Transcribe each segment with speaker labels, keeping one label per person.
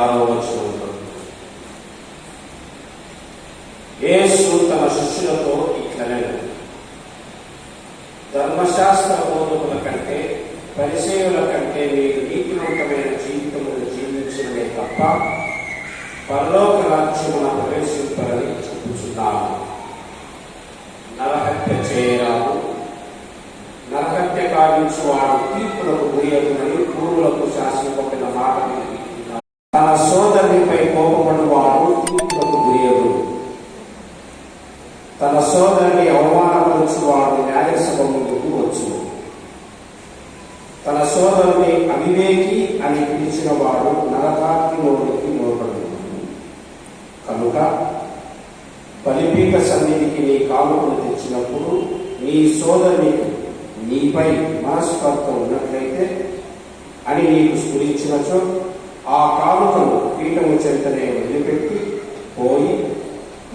Speaker 1: 6వ వచనంలో యేసు తన శిష్యులతో ఇట్లనెను, ధర్మశాస్త్ర బోధకుల కంటే పరిసయ్యుల కంటే మీరు నీతివంతమైన జీవితమును జీవించినదే తప్ప పరలోక రాజ్యమున ప్రవేశింపరని చెప్పుచున్నాను. నరహత్య చేయరాదు, నరహత్య కావించువాడు తీర్పులకు గురియగునని పూర్వులకు శాసింపబడిన మాట విని తన సోదరునిపై కోపపడువాడు తీర్పులకు గురియగును. తన సోదరుని అవమానపరచువాడు న్యాయసభ ముందుకు వచ్చును. తన సోదరుని అవివేకి అని పిలిచిన వాడు నరకాగ్నిలోనికి లోపడును. కనుక బలిపీఠ సన్నిధికి నీ కానుకలు తెచ్చినప్పుడు నీ సోదరునికి నీపై మనస్పర్ధ ఉన్నట్లయితే అని నీకు స్ఫురించినచో ఆ కానుకను పీఠము చెంతనే వదిలిపెట్టి పోయి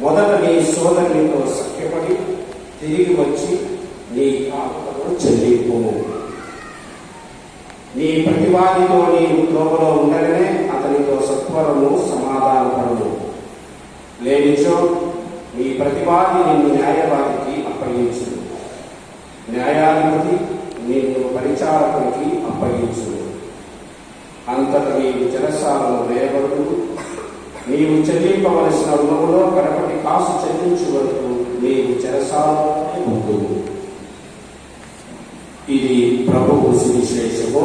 Speaker 1: మొదట నీ సోదరునితో సఖ్యపడి తిరిగి వచ్చి నీ కానుకను చెల్లింపుము. నీ ప్రతివాదితో నీవు త్రోవలో ఉండగానే అతనితో సత్వరము సమాధానపడము. లేనిచో నీ ప్రతివాది నిన్ను న్యాయవాదికి అప్పగించును, న్యాయాధిపతి నిన్ను పరిచారకునికి అప్పగించును. అంతట నీవు చెరసాలను వేయబడు. నీవు చెల్లింపవలసిన రుణములో కడపటి కాసు చెల్లించు వరకు నీవు చెరసాలలోనే ఉండును. ఇది ప్రభువు సువిశేషము.